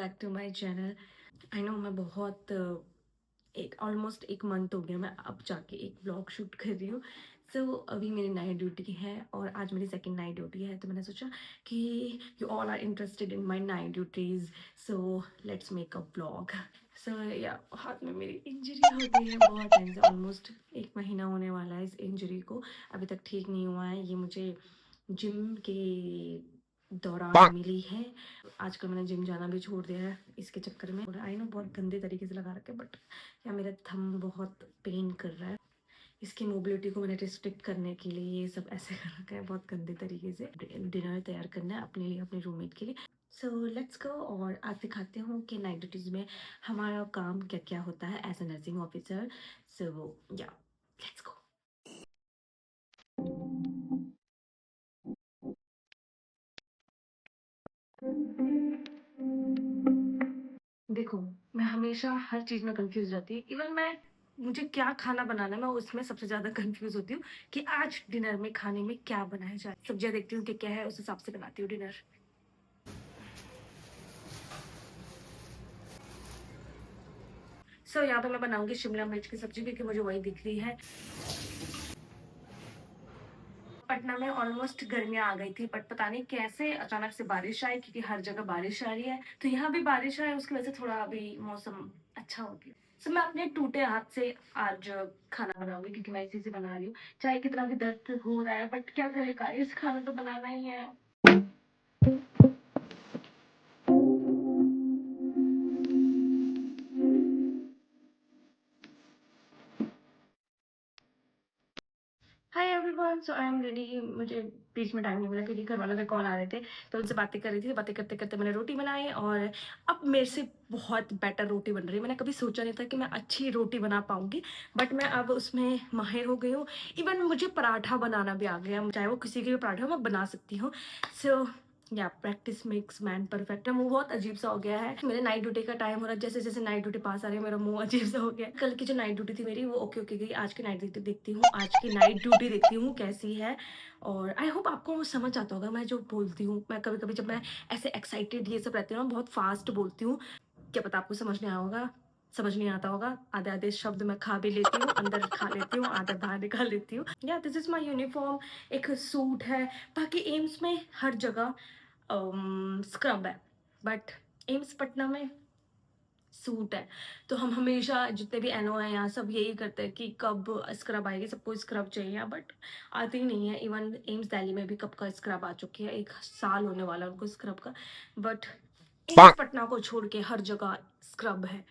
Back to my channel. I know मैं बहुत एक ऑलमोस्ट 1 मंथ हो गया मैं अब जाके एक ब्लॉग शूट कर रही हूँ। सो अभी मेरी नाइट ड्यूटी है और आज मेरी सेकंड नाइट ड्यूटी है, तो मैंने सोचा कि you all are interested in my night duties, so let's make a blog. So yeah हाथ में मेरी इंजरी हो गई है बहुत टाइम से, ऑलमोस्ट 1 महीना होने वाला है इस इंजरी को। अभी तक ठीक नहीं हुआ है। ये मुझे जिम के दौरान मिली है। आजकल मैंने जिम जाना भी छोड़ दिया है इसके चक्कर में। और आई नो बहुत गंदे तरीके से लगा रखे, बट या मेरा थंब बहुत पेन कर रहा है। इसकी मोबिलिटी को मैंने रिस्ट्रिक्ट करने के लिए ये सब ऐसे कर रखा है बहुत गंदे तरीके से। डिनर तैयार करना है अपने लिए, अपने रूममेट के लिए। सो लेट्स गो और आज दिखाते हूँ कि नाइट ड्यूटीज में हमारा काम क्या क्या होता है एज ए नर्सिंग ऑफिसर। सो या लेट्स गो। देखो, मैं हमेशा हर चीज़ में कंफ्यूज रहती हूँ। इवन मैं मुझे क्या खाना बनाना है, मैं उसमें सबसे ज़्यादा कंफ्यूज होती हूँ कि आज डिनर में खाने में क्या बनाया जाए। सब्जियाँ देखती हूँ कि क्या है, उस हिसाब से बनाती हूँ डिनर। यहाँ पे मैं बनाऊंगी शिमला मिर्च की सब्जी क्योंकि मुझे वही दिख रही है। पटना में ऑलमोस्ट गर्मियाँ आ गई थी, बट पता नहीं कैसे अचानक से बारिश आई, क्योंकि हर जगह बारिश आ रही है। तो यहाँ भी बारिश है, उसकी वजह से थोड़ा अभी मौसम अच्छा हो गया। मैं अपने टूटे हाथ से आज खाना बनाऊंगी क्योंकि मैं इसी से बना रही हूँ। चाहे कितना भी दर्द हो रहा है, बट क्या करेगा, इस खाना तो बनाना ही है। हाय everyone, so I am ready. मुझे बीच में टाइम नहीं मिला क्योंकि घर वालों के कॉल आ रहे थे, तो उनसे बातें कर रही थी। बातें करते करते मैंने रोटी बनाई और अब मेरे से बहुत बेटर रोटी बन रही है। मैंने कभी सोचा नहीं था कि मैं अच्छी रोटी बना पाऊंगी, बट मैं अब उसमें माहिर हो गई हूँ। इवन मुझे पराठा बनाना भी आ गया, चाहे वो किसी के भी पराठा हो मैं बना सकती हूँ। सो या प्रैक्टिस मेक्स मैन परफेक्ट। मुंह बहुत अजीब सा हो गया है, मेरे नाइट ड्यूटी का टाइम हो रहा है। जैसे जैसे नाइट ड्यूटी पास आ रही है मेरा मुंह अजीब सा हो गया है। कल की जो नाइट ड्यूटी थी मेरी वो ओके ओके गई। आज की नाइट ड्यूटी देखती हूँ, आज की नाइट ड्यूटी देखती हूँ कैसी है। और आई होप आपको वो समझ आता होगा मैं जो बोलती हूँ। मैं कभी कभी जब मैं ऐसे एक्साइटेड ये सब रहती हूँ ना, बहुत फास्ट बोलती हूँ। क्या पता आपको समझ नहीं आया होगा, समझ नहीं आता होगा। आधे आधे शब्द मैं खा भी लेती हूँ, अंदर खा लेती हूँ, आधा बाहर निकाल लेती हूँ। या दिस इज माई यूनिफॉर्म। एक सूट है। बाकी एम्स में हर जगह स्क्रब है, बट एम्स पटना में सूट है। तो हम हमेशा जितने भी एनओ हैं यहाँ सब यही करते हैं कि कब स्क्रब आएगी, सबको स्क्रब चाहिए, बट आती ही नहीं है। इवन एम्स दिल्ली में भी कब का स्क्रब आ चुकी है, 1 साल होने वाला है उनको स्क्रब का, बट एम्स पटना को छोड़ के हर जगह स्क्रब है।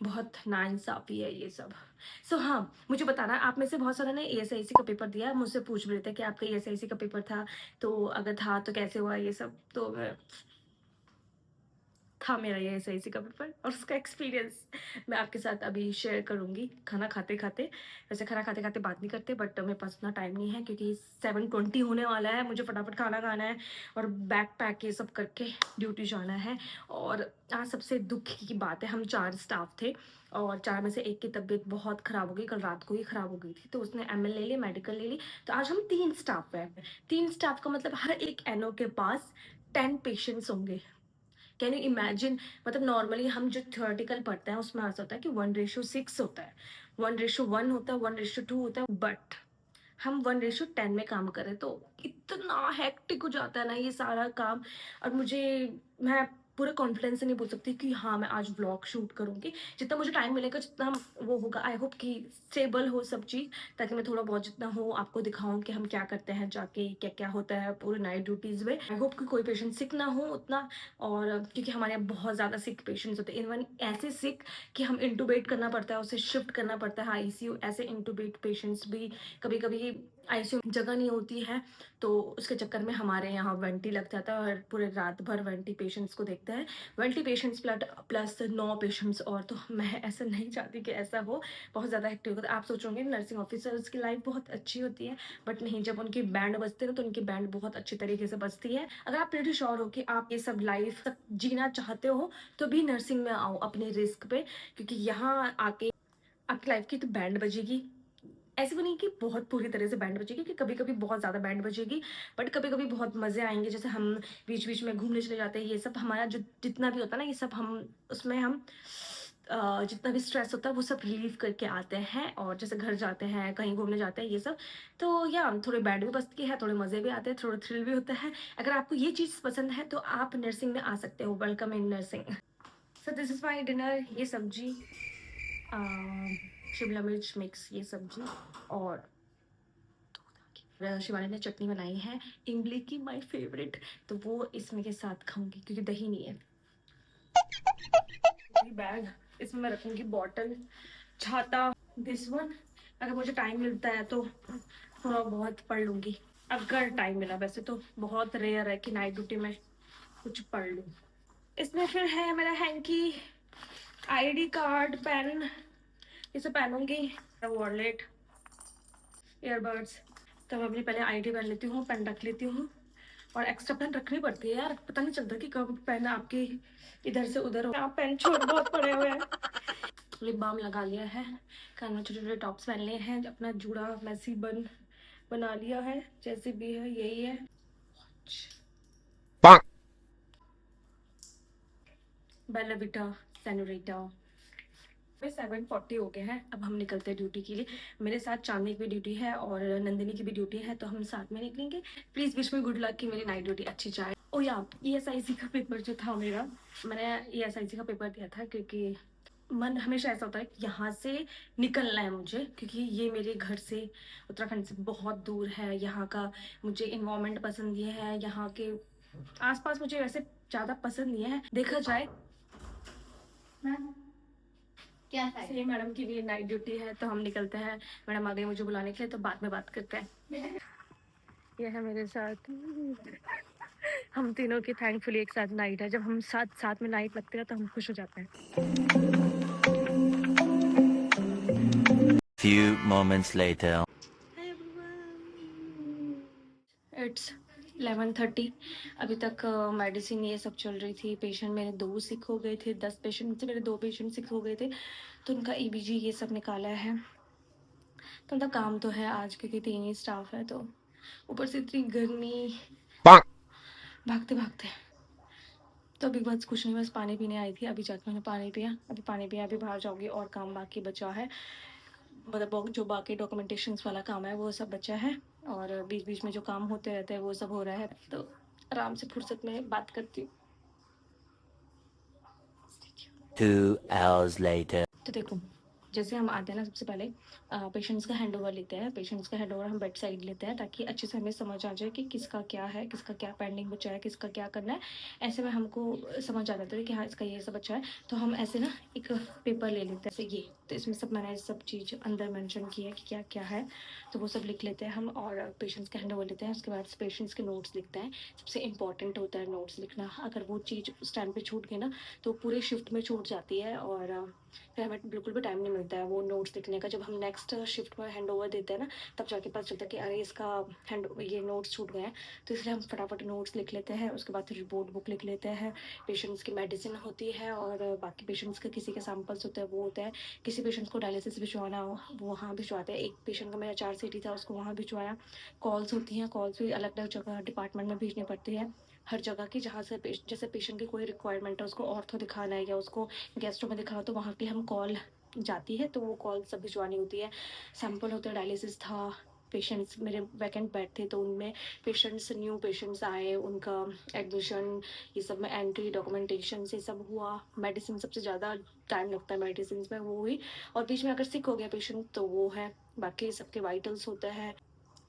बहुत नाइंसाफी है ये सब। हाँ, मुझे बताना, आप में से बहुत सारे ने एएसआईसी का पेपर दिया है। मुझसे पूछ रहे थे कि आपका एएसआईसी का पेपर था, तो अगर था तो कैसे हुआ ये सब। तो था मेरा ये एसआईसी का पेपर और उसका एक्सपीरियंस मैं आपके साथ अभी शेयर करूंगी खाना खाते खाते। वैसे खाना खाते खाते बात नहीं करते, बट मेरे पास इतना टाइम नहीं है क्योंकि 7:20 होने वाला है। मुझे फटाफट खाना खाना है और बैग पैक ये सब करके ड्यूटी जाना है। और आज सबसे दुख की बात है, हम 4 स्टाफ थे और 4 में से एक की तबीयत बहुत ख़राब हो गई, कल रात को ही ख़राब हो गई थी, तो उसने एमएल ले ली, मेडिकल ले ली। तो आज हम 3 स्टाफ हैं। 3 स्टाफ का मतलब हर एक एनओ के पास 10 पेशेंट्स होंगे। Can you imagine. मतलब नॉर्मली हम जो थियोरेटिकल पढ़ते हैं उसमें ऐसा होता है कि 1:6 होता है, 1:1 होता है, 1:2 होता है, बट हम 1:10 में काम कर रहे हैं। तो इतना हेक्टिक हो जाता है ना ये सारा काम। और मैं पूरे कॉन्फिडेंस से नहीं बोल सकती कि हाँ मैं आज व्लॉग शूट करूँगी। जितना मुझे टाइम मिलेगा, जितना वो होगा, आई होप कि स्टेबल हो सब चीज़, ताकि मैं थोड़ा बहुत जितना हो आपको दिखाऊं कि हम क्या करते हैं जाके, क्या क्या होता है पूरे नाइट ड्यूटीज़ में। आई होप कि कोई पेशेंट सिक ना हो उतना। और क्योंकि हमारे यहाँ बहुत ज़्यादा सिक पेशेंट्स होते हैं, इवन ऐसे सिक कि हम इंटूबेट करना पड़ता है, उसे शिफ्ट करना पड़ता है आईसीयू। ऐसे इंटूबेट पेशेंट्स भी कभी कभी आईसीयू जगह नहीं होती है, तो उसके चक्कर में हमारे यहाँ वेंटी लग जाता है और पूरे रात भर वेंटी पेशेंट्स को देखते हैं। वेंटी पेशेंट्स प्लस 9 पेशेंट्स और। तो मैं ऐसा नहीं चाहती कि ऐसा हो, बहुत ज़्यादा एक्टिव होता है। आप सोचोगे नर्सिंग ऑफिसर्स की लाइफ बहुत अच्छी होती है, बट नहीं, जब उनकी बैंड बजते हैं तो उनकी बैंड बहुत अच्छी तरीके से बजती है। अगर आप प्रीटी श्योर हो कि आप ये सब लाइफ जीना चाहते हो तो भी नर्सिंग में आओ अपने रिस्क पे, क्योंकि यहाँ आके आपकी लाइफ की तो बैंड बजेगी, ऐसे भी नहीं कि बहुत पूरी तरह से बैंड बजेगी, कि कभी-कभी बहुत ज़्यादा बैंड बजेगी, बट कभी-कभी बहुत मज़े आएँगे। जैसे हम बीच-बीच में घूमने चले जाते हैं, ये सब हमारा जो जितना भी होता है ना, ये सब हम उसमें हम जितना भी स्ट्रेस होता है वो सब रिलीव करके आते हैं, और जैसे घर जाते हैं, कहीं घूमने जाते हैं, ये सब। तो या थोड़े बैंड भी बजती है, थोड़े मज़े भी आते हैं, थोड़ा थ्रिल भी होता है। अगर आपको ये चीज़ पसंद है तो आप नर्सिंग में आ सकते हो। Welcome in nursing. So this is my dinner. ये सब्ज़ी, अ, शिमला मिर्च मिक्स ये सब्ज़ी, और शिवानी ने चटनी बनाई है इमली की, माय फेवरेट। तो वो इसमें के साथ खाऊंगी क्योंकि दही नहीं है। बैग, इसमें मैं रखूंगी बॉटल, छाता, दिस वन। अगर मुझे टाइम मिलता है तो थोड़ा बहुत पढ़ लूंगी, अगर टाइम मिला। वैसे तो बहुत रेयर है कि नाइट ड्यूटी में कुछ पढ़ लूँ। इसमें फिर है मेरा हैंकी, आईडी कार्ड, पेन, इसे पहनूंगी, वॉलेट, ईयरबड्स। तो मैं अपनी पहले आईडी पहन लेती हूँ, पेन रख लेती हूँ। और एक्स्ट्रा पेन रखनी पड़ती है यार, पता नहीं चलता कि कब पेन आपकी इधर से उधर हो। आप पेन छोड़ बहुत पड़े हुए हैं। लिप बाम लगा लिया है, कान में छोटे छोटे टॉप्स पहन लिए हैं, अपना जूड़ा मैसी बना लिया है, जैसे भी है यही है। बेला विटा सेनोरिटा। 7:40 हो गए हैं, अब हम निकलते हैं ड्यूटी के लिए। मेरे साथ चांदनी की भी ड्यूटी है और नंदिनी की भी ड्यूटी है, तो हम साथ में निकलेंगे। Please wish me good luck कि मेरी नाइट ड्यूटी अच्छी जाए। ओ या, ESIC का पेपर जो था मेरा, मैंने ESIC का पेपर दिया था क्योंकि मन हमेशा ऐसा होता है कि यहाँ से निकलना है मुझे, क्योंकि ये मेरे घर से, उत्तराखंड से बहुत दूर है। यहाँ का मुझे इन्वायरमेंट पसंद ये है, यहाँ के आसपास मुझे वैसे ज़्यादा पसंद नहीं है। देखा जाए, क्या सही मैडम की भी नाइट ड्यूटी है, तो हम निकलते हैं। मैडम आ गई मुझे बुलाने के लिए, तो बाद में बात करते हैं। ये है मेरे साथ, हम तीनों की थैंकफुली एक साथ नाइट है। जब हम साथ साथ में नाइट लगती है तो हम खुश हो जाते हैं। Few moments later. इट्स 11:30। अभी तक मेडिसिन ये सब चल रही थी। पेशेंट मेरे 2 सिक हो गए थे, 10 पेशेंट में से मेरे 2 पेशेंट सिक हो गए थे, तो उनका EBG ये सब निकाला है। तो उनका काम तो है आज, क्योंकि 3 ही स्टाफ है, तो ऊपर से इतनी गर्मी, भागते भागते। तो अभी बस कुछ नहीं, बस पानी पीने आई थी, अभी जाकर मैंने पानी पिया, अभी बाहर जाऊँगी, और काम बाकी बचा है। मतलब जो बाकी डॉक्यूमेंटेशंस वाला काम है वो सब बचा है, और बीच बीच में जो काम होते रहते हैं वो सब हो रहा है, तो आराम से फुर्सत में बात करती हूँ। 2 hours later. तो देखो, जैसे हम आते हैं ना, सबसे पहले पेशेंट्स का हैंडओवर लेते हैं। पेशेंट्स का हैंडओवर हम बेड साइड लेते हैं, ताकि अच्छे से हमें समझ आ जाए कि किसका क्या है, किसका क्या पेंडिंग बचा है, किसका क्या करना है। ऐसे में हमको समझ आ जाता है कि हाँ, इसका ये सब बचा है। तो हम ऐसे ना एक पेपर ले लेते हैं, जैसे ये, तो इसमें सब मैंने सब चीज़ अंदर मेंशन की है कि क्या क्या है, तो वो सब लिख लेते हैं हम, और पेशेंट्स का हैंडओवर लेते हैं। उसके बाद पेशेंट्स के नोट्स लिखते हैं। सबसे इंपॉर्टेंट होता है नोट्स लिखना। अगर वो चीज़ उस टाइम पे छूट गई ना, तो पूरे शिफ्ट में छूट जाती है, और फिर हमें बिल्कुल भी टाइम नहीं मिलता है वो नोट्स लिखने का। जब हम नेक्स्ट शिफ्ट में हैंडओवर देते हैं ना, तब जाके पता चलता है कि अरे इसका ये नोट्स छूट गए हैं। तो इसलिए हम फटाफट नोट्स लिख लेते हैं। उसके बाद रिपोर्ट बुक लिख लेते हैं। पेशेंट्स की मेडिसिन होती है, और बाकी पेशेंट्स के किसी के सैंपल्स होते हैं, वो होता है। किसी पेशेंट्स को डायलिसिस भिजवाना हो, वो वहाँ भिजवाते हैं। एक पेशेंट का मेरा 4 CT था, उसको वहाँ भिजवाया। कॉल्स होती हैं, कॉल्स भी अलग अलग जगह डिपार्टमेंट में भेजनी पड़ती है, हर जगह की, जहाँ से जैसे पेशेंट की कोई रिक्वायरमेंट है, उसको ऑर्थो दिखाना है या उसको गैस्ट्रो में दिखाना, तो वहाँ की हम कॉल जाती है, तो वो कॉल सब भिजवानी होती है। सैंपल होता है, डायलिसिस था, पेशेंट्स मेरे वैकेंट बेड थे, तो उनमें पेशेंट्स, न्यू पेशेंट्स आए, उनका एडमिशन, ये सब में एंट्री, डॉक्यूमेंटेशन से सब हुआ। मेडिसिन सबसे ज़्यादा टाइम लगता है मेडिसिन में, वो हुई। और बीच में अगर सिक हो गया पेशेंट तो वो है, बाकी सबके वाइटल्स होते हैं।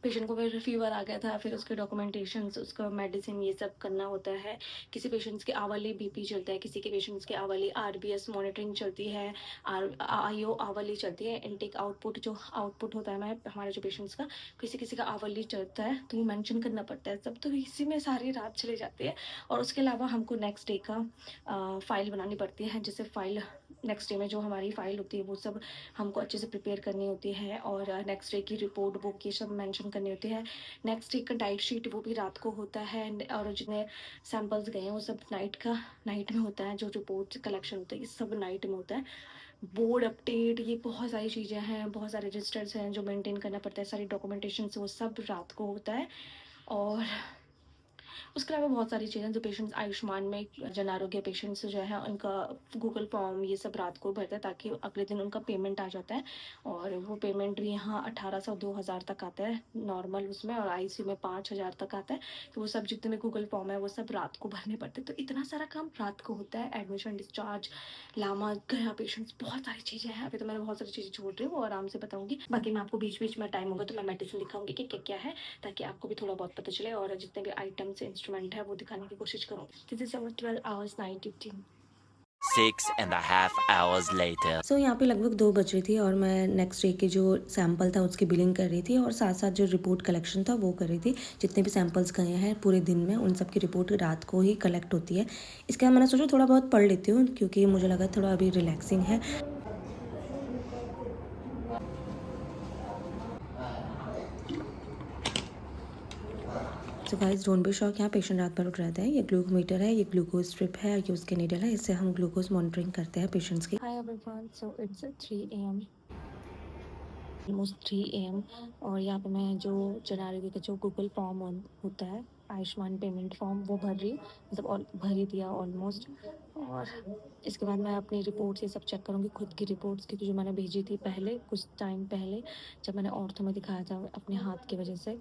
पेशेंट को फिर फीवर आ गया था, फिर उसके डॉक्यूमेंटेशंस, उसका मेडिसिन, ये सब करना होता है। किसी पेशेंट्स के आवली BP चलता है, किसी के पेशेंट्स के आवली RBS मॉनिटरिंग चलती है, IO आवली चलती है, इनटेक आउटपुट जो आउटपुट होता है हमारे जो पेशेंट्स का, किसी किसी का आवली चलता है, तो ये मेंशन करना पड़ता है सब। तो इसी में सारी रात चली जाती है। और उसके अलावा हमको नेक्स्ट डे का फ़ाइल बनानी पड़ती है। जैसे फ़ाइल नेक्स्ट डे में जो हमारी फ़ाइल होती है, वो सब हमको अच्छे से प्रिपेयर करनी होती है, और नेक्स्ट डे की रिपोर्ट बुक ये सब मेंशन करनी होती है। नेक्स्ट एक का डाइट शीट, वो भी रात को होता है। और जितने सैंपल्स गए हैं वो सब नाइट में होता है। जो रिपोर्ट कलेक्शन होता है ये सब नाइट में होता है। बोर्ड अपडेट, ये बहुत सारी चीज़ें हैं, बहुत सारे रजिस्टर्स हैं जो मेंटेन करना पड़ता है, सारी डॉक्यूमेंटेशन, वो सब रात को होता है। और उसके अलावा बहुत सारी चीज़ें जो पेशेंट्स आयुष्मान में, जन आरोग्य पेशेंट्स जो है उनका गूगल फॉर्म ये सब रात को भरता है ताकि अगले दिन उनका पेमेंट आ जाता है। और वो पेमेंट भी यहाँ 1800-2000 तक आता है नॉर्मल उसमें, और आईसीयू में 5000 तक आता है। तो वो सब जितने भी गूगल फॉर्म है वो सब रात को भरने पड़ते हैं। तो इतना सारा काम रात को होता है। एडमिशन, डिस्चार्ज, लामा गया पेशेंट्स, बहुत सारी चीज़ें हैं। अभी तो मैंने बहुत सारी चीज़ें छोड़ रही हूँ, वो आराम से बताऊँगी। बाकी मैं आपको बीच बीच में टाइम होगा तो मैं मेडिसिन दिखाऊंगी कि क्या क्या है, ताकि आपको भी थोड़ा बहुत पता चले। और जितने भी आइटम्स इंस्ट्रूमेंट है वो दिखाने की कोशिश करूँगी। This is our 12 hours night duty. 6.5 hours later. सो यहाँ पे लगभग 2 बज रही थी और मैं नेक्स्ट डे के जो सैंपल था उसकी बिलिंग कर रही थी और साथ साथ जो रिपोर्ट कलेक्शन था वो कर रही थी। जितने भी सैंपल्स गए हैं पूरे दिन में उन सब की रिपोर्ट रात को ही कलेक्ट होती है। इसके बाद मैंने सोचा थोड़ा बहुत पढ़ लेती हूँ क्योंकि मुझे लगा थोड़ा अभी रिलैक्सिंग है। So guys don't be shock, यहाँ पेशेंट रात भर उठ रहता है। ये ग्लूकोमीटर है, ये ग्लूकोज स्ट्रिप है, ये उसके नीडल है। इससे हम ग्लूकोज मॉनिटरिंग करते हैं पेशेंट्स की। हाय everyone, so it's 3 AM, almost 3 AM। और यहाँ पे मैं जो जन आरोग्य का जो गूगल फॉर्म होता है, आयुष्मान पेमेंट फॉर्म, वो भर रही, मतलब भर ही दिया ऑलमोस्ट। और इसके बाद मैं अपनी रिपोर्ट्स ये सब चेक करूँगी, खुद की रिपोर्ट्स, क्योंकि जो मैंने भेजी थी पहले कुछ टाइम पहले जब मैंने ऑर्थो में दिखाया था अपने हाथ की वजह से,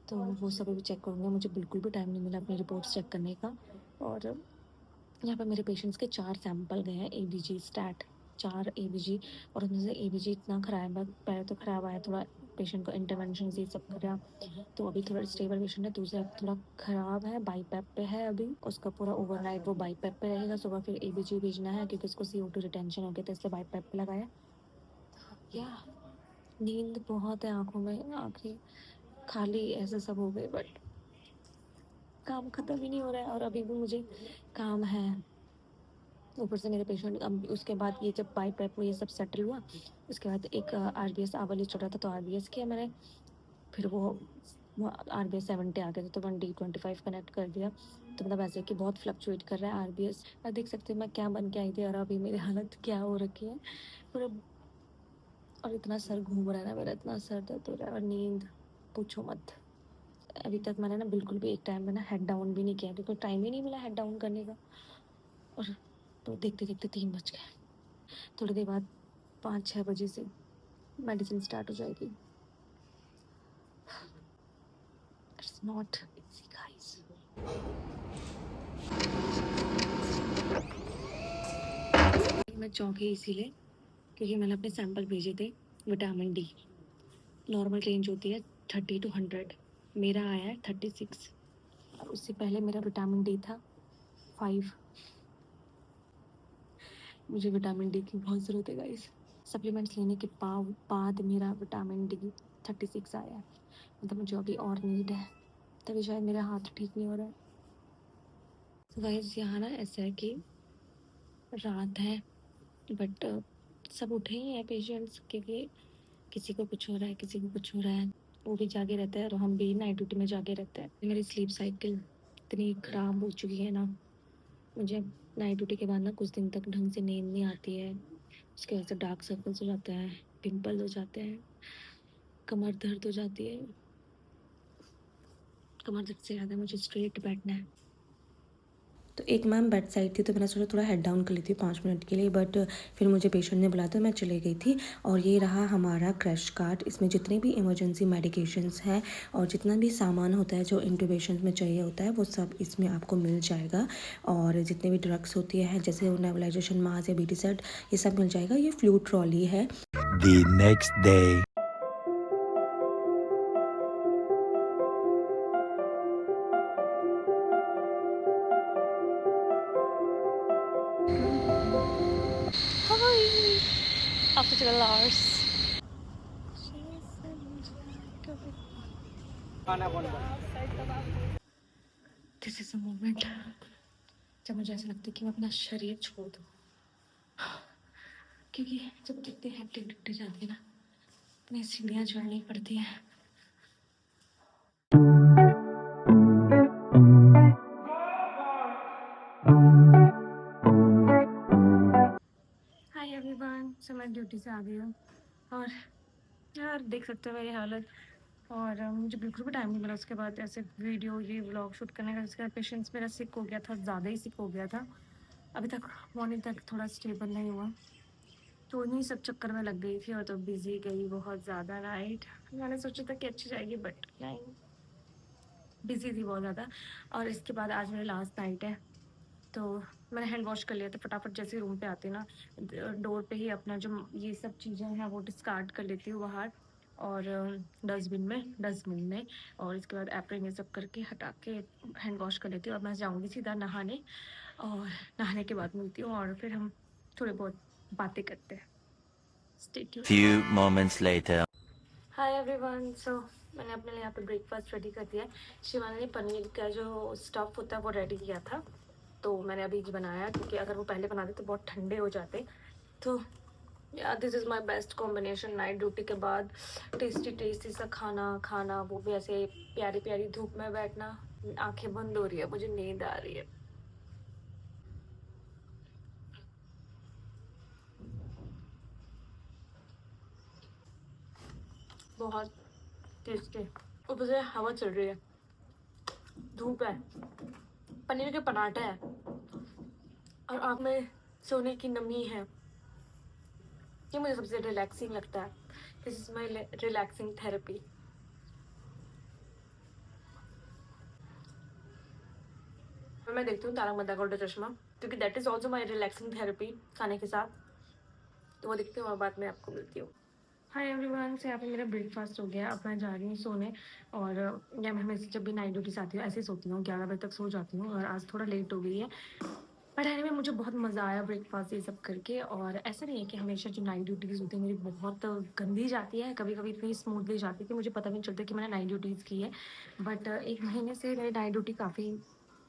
तो वो सब भी चेक करूँगी। मुझे बिल्कुल भी टाइम नहीं मिला अपनी रिपोर्ट्स चेक करने का। और यहाँ पे मेरे पेशेंट्स के 4 सैंपल गए हैं, एबीजी स्टैट 4 एबीजी। और उसमें से एबीजी इतना ख़राब है, पहले तो ख़राब आया थोड़ा, पेशेंट को इंटरवेंशन ये सब करा, तो अभी थोड़ा स्टेबल पेशेंट है। दूसरा थोड़ा ख़राब है, बाईपैप पे है अभी, उसका पूरा ओवरनाइट वो बाईपैप पे रहेगा। सुबह फिर एबीजी भेजना है क्योंकि उसको CO2 रिटेंशन हो गया था, इसलिए बाईपैप पे लगाया। या नींद बहुत है आँखों में, आँखें खाली ऐसे सब हो गए, बट काम ख़त्म ही नहीं हो रहा है और अभी भी मुझे काम है। ऊपर से मेरे पेशेंट, अब उसके बाद ये जब बाईपैप में ये सब सेटल हुआ, उसके बाद एक RBS आवली चल रहा था, तो RBS किया मैंने। फिर वो RBS 70 आ गया था, तो 1D25 कनेक्ट कर दिया। तो मतलब ऐसे कि बहुत फ्लक्चुएट कर रहा है RBS। मैं देख सकती हूँ मैं क्या बन के आई थी और अभी मेरी हालत क्या हो रखी है पूरा। और इतना सर घूम रहा है ना मेरा, इतना सर दर्द हो रहा है और नींद पूछो मत। अभी तक मैंने ना बिल्कुल भी एक टाइम में ना हेड डाउन भी नहीं किया क्योंकि टाइम ही नहीं मिला हेड डाउन करने का। और तो देखते देखते 3 बज गए। थोड़ी देर बाद 5-6 बजे से मेडिसिन स्टार्ट हो जाएगी। It's not easy guys. मैं चौंकी इसीलिए क्योंकि मैंने अपने सैंपल भेजे थे विटामिन डी। नॉर्मल रेंज होती है 30 to 100, मेरा आया है 36। और उससे पहले मेरा विटामिन डी था 5। मुझे विटामिन डी की बहुत ज़रूरत है गाइस। सप्लीमेंट्स लेने के बाद मेरा विटामिन डी 36 आया है, मतलब मुझे अभी और नीड है, तभी शायद मेरा हाथ ठीक नहीं हो रहा है। तो गाइस यहाँ ना ऐसा है कि रात है, बट सब उठे ही हैं पेशेंट्स, क्योंकि किसी को कुछ हो रहा है, किसी को कुछ हो रहा है। वो भी जागे रहता है और हम भी नाइट ड्यूटी में जागे रहते हैं। मेरी स्लीप साइकिल इतनी ख़राब हो चुकी है ना, मुझे नाइट ड्यूटी के बाद ना कुछ दिन तक ढंग से नींद नहीं आती है। उसकी वजह से डार्क सर्कल्स हो जाते हैं, पिंपल हो जाते हैं, कमर दर्द हो जाती है। कमर दर्द से ज़्यादा मुझे स्ट्रेट बैठना है। तो एक मैम बेड साइड थी तो मैंने सोचा थोड़ा हेड डाउन कर लेती हूँ 5 मिनट के लिए, बट फिर मुझे पेशेंट ने बुलाया तो मैं चली गई थी। और ये रहा हमारा क्रैश कार्ड। इसमें जितने भी इमरजेंसी मेडिकेशंस हैं और जितना भी सामान होता है जो इंट्यूबेशन में चाहिए होता है वो सब इसमें आपको मिल जाएगा। और जितने भी ड्रग्स होती है जैसे नेबुलाइजेशन मास्क या BT सेट ये सब मिल जाएगा। ये फ्लू ट्रॉली है। The next day. After 12 hours. This is a moment जब मुझे ऐसा लगता है कि मैं अपना शरीर छोड़ दूँ, क्योंकि जब कितने हेक्टिक ड्यूटी जाती है ना, इतनी सीढ़ियाँ चढ़नी पड़ती हैं। एवरीवन, सो मैं ड्यूटी से आ गई हूँ और यार देख सकते हो मेरी हालत। और मुझे बिल्कुल भी टाइम नहीं मिला उसके बाद ऐसे वीडियो ये व्लॉग शूट करने का। उसके बाद पेशेंस मेरा सिक हो गया था, ज़्यादा ही सिक हो गया था। अभी तक मॉर्निंग तक थोड़ा स्टेबल नहीं हुआ, तो इन्हीं सब चक्कर में लग गई थी और तो बिजी गई बहुत ज़्यादा। राइट, मैंने सोचा था कि अच्छी जाएगी बट नहीं, बिजी थी बहुत ज़्यादा। और इसके बाद आज मेरा लास्ट नाइट है, तो मैंने हैंड वॉश कर लिया था फटाफट। जैसे रूम पे आती ना, डोर पे ही अपना जो ये सब चीज़ें हैं वो डिस्कार्ड कर लेती हूँ बाहर और डस्टबिन में। और इसके बाद एप्रिन ये सब करके हटा के हैंड वॉश कर लेती हूँ और मैं जाऊँगी सीधा नहाने। और नहाने के बाद मिलती हूँ और फिर हम थोड़े बहुत बातें करते हैं। Stay tuned. Few moments later. Hi everyone, so मैंने अपने लिए यहाँ पे ब्रेकफास्ट रेडी कर दिया है। शिवानी ने पनीर का जो स्टफ़ होता है वो रेडी किया था, तो मैंने अभी बनाया क्योंकि अगर वो पहले बना दे तो बहुत ठंडे हो जाते। तो या this is my best combination night duty के बाद। टेस्टी टेस्टी सा खाना खाना, वो भी ऐसे प्यारी प्यारी धूप में बैठना। आंखें बंद हो रही है, मुझे नींद आ रही है। बहुत टेस्टी, ऊपर से हवा चल रही है, धूप है, पनीर के पराठे है और आँख में सोने की नमी है। ये मुझे सबसे रिलैक्सिंग लगता है। This is my relaxing therapy. मैं देखती हूँ तारक मेहता का उल्टा चश्मा, क्योंकि that is also my relaxing therapy खाने के साथ। तो वो देखती हूँ और बाद में आपको मिलती हूँ। हाय एवरीवन, से यहाँ पे मेरा ब्रेकफास्ट हो गया। अब मैं जा रही हूँ सोने। और या मैं हमेशा जब भी नाइट ड्यूटी से आती हूँ ऐसे ही सोती हूँ, 11 बजे तक सो जाती हूँ और आज थोड़ा लेट हो गई है। बट एनीवे मुझे बहुत मज़ा आया ब्रेकफास्ट ये सब करके। और ऐसा नहीं है कि हमेशा जो नाइट ड्यूटीज़ होती है मेरी बहुत गंदी जाती है, कभी कभी इतनी स्मूथली जाती है कि मुझे पता भी नहीं चलता कि मैंने नाइट ड्यूटीज़ की है। बट 1 महीने से मेरी नाइट ड्यूटी काफ़ी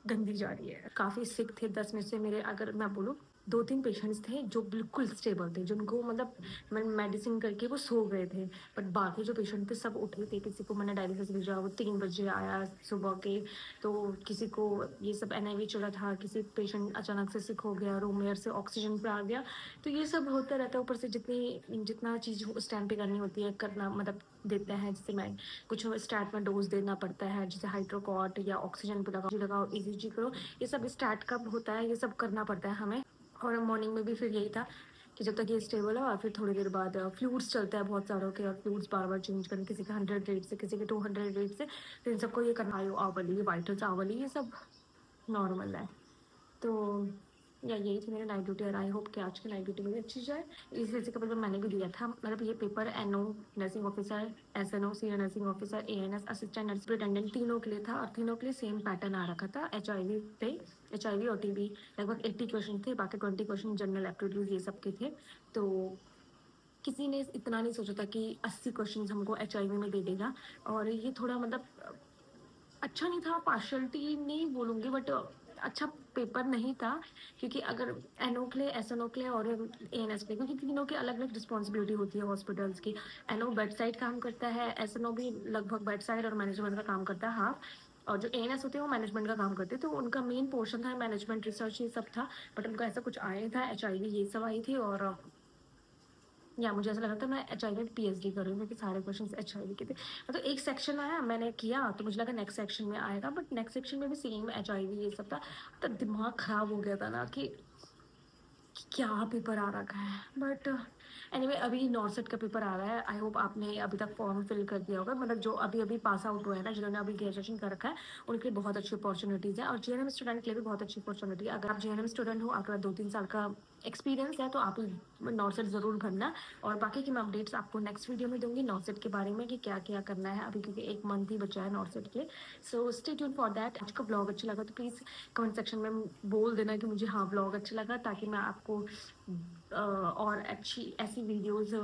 गंदी जा रही है। काफ़ी सिक थे 10 में से मेरे, अगर मैं बोलूँ 2-3 पेशेंट्स थे जो बिल्कुल स्टेबल थे, जिनको मतलब मैं मेडिसिन करके वो सो गए थे। बट बाकी जो पेशेंट थे सब उठे थे। किसी को मैंने डायलिसिस भेजा, वो 3 बजे आया सुबह के। तो किसी को ये सब एनआईवी चला था, किसी पेशेंट अचानक से सिक हो गया, रूम एयर से ऑक्सीजन पे आ गया। तो ये सब होता रहता है। ऊपर से जितना चीज़ उस टाइम पे करनी होती है करना, मतलब देते हैं। जैसे मैं कुछ स्टैट में डोज देना पड़ता है, जैसे हाइड्रोकॉट या ऑक्सीजन पे लगाओ, ईसीजी करो, ये सब स्टैट का होता है, ये सब करना पड़ता है हमें। और मॉर्निंग में भी फिर यही था कि जब तक ये स्टेबल है और फिर थोड़ी देर बाद फ्लूइड्स चलता है बहुत सारों के, और फ्लूइड्स बार बार चेंज करें, किसी के 100 रेट से, किसी के 200 रेट से। तो इन सबको ये करना, आयो आवली, वाइटल्स आवली, ये सब नॉर्मल है। तो या यही थी मेरी नाइट ड्यूटी और आई होप कि आज की नाइट ड्यूटी मेरी अच्छी जाए। इसी का पेपर मैंने भी दिया था। मतलब ये paper NO nursing officer, SNO senior nursing officer, ANS assistant nurse attendant, तीनों के लिए था और तीनों के लिए सेम पैटर्न आ रखा था। एचआईवी पे, एचआईवी और टीबी लगभग 80 क्वेश्चन थे, बाकी 20 क्वेश्चन जनरल एप्टीट्यूड ये सब के थे। तो किसी ने इतना नहीं सोचा था कि 80 क्वेश्चन हमको एचआईवी में दे देगा। और ये थोड़ा मतलब अच्छा नहीं था, पार्शलिटी नहीं बोलूँगी बट अच्छा पेपर नहीं था। क्योंकि अगर एनओ के लिए, एसएनओ के लिए और एएनएस के लिए, क्योंकि तीनों की अलग अलग रिस्पॉन्सिबिलिटी होती है हॉस्पिटल्स की। एनओ बेड साइड काम करता है, एसएनओ भी लगभग बेड साइड और मैनेजमेंट का काम करता है हाफ, और जो एएनएस होते हैं वो मैनेजमेंट का काम करते हैं। तो उनका मेन पोर्शन था मैनेजमेंट, रिसर्च, ये सब था। बट उनका ऐसा कुछ आया नहीं था। एचआईवी ये सब आई थी और या मुझे ऐसा लगा था मैं एचआईवी में पीएचडी कर रही हूँ, क्योंकि सारे क्वेश्चंस एचआईवी के थे। मतलब एक सेक्शन आया, मैंने किया तो मुझे लगा नेक्स्ट सेक्शन में आएगा, बट नेक्स्ट सेक्शन में भी सेम एचआईवी ये सब था। तो दिमाग ख़राब हो गया था ना कि क्या पेपर आ रखा है। बट एनीवे अभी नॉर्सेट का पेपर आ रहा है। आई होप आपने अभी तक फॉर्म फिल कर दिया होगा। मतलब जो अभी अभी पास आउट हुए हैं ना, जिन्होंने अभी ग्रेजुएशन कर रखा है, उनके लिए बहुत अच्छी अपॉर्चुनिटीज़ है। और जीएनएम स्टूडेंट के लिए भी बहुत अच्छी अपॉर्चुनिटी है। अगर आप जीएनएम स्टूडेंट हो, आपका 2-3 साल का एक्सपीरियंस है, तो आप नॉर्सेट ज़रूर भरना। और बाकी की मैं अपडेट्स आपको नेक्स्ट वीडियो में दूंगी नॉर्सेट के बारे में कि क्या क्या करना है अभी, क्योंकि 1 मंथ ही बचा है नॉर्सेट के लिए। So stay tune for that. आज का व्लॉग अच्छा लगा तो प्लीज़ कमेंट सेक्शन में बोल देना कि मुझे हाँ व्लॉग अच्छा लगा, ताकि मैं आपको और अच्छी ऐसी वीडियोज़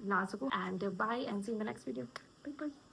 ला सकूँ। And bye and see in the next video. Bye bye.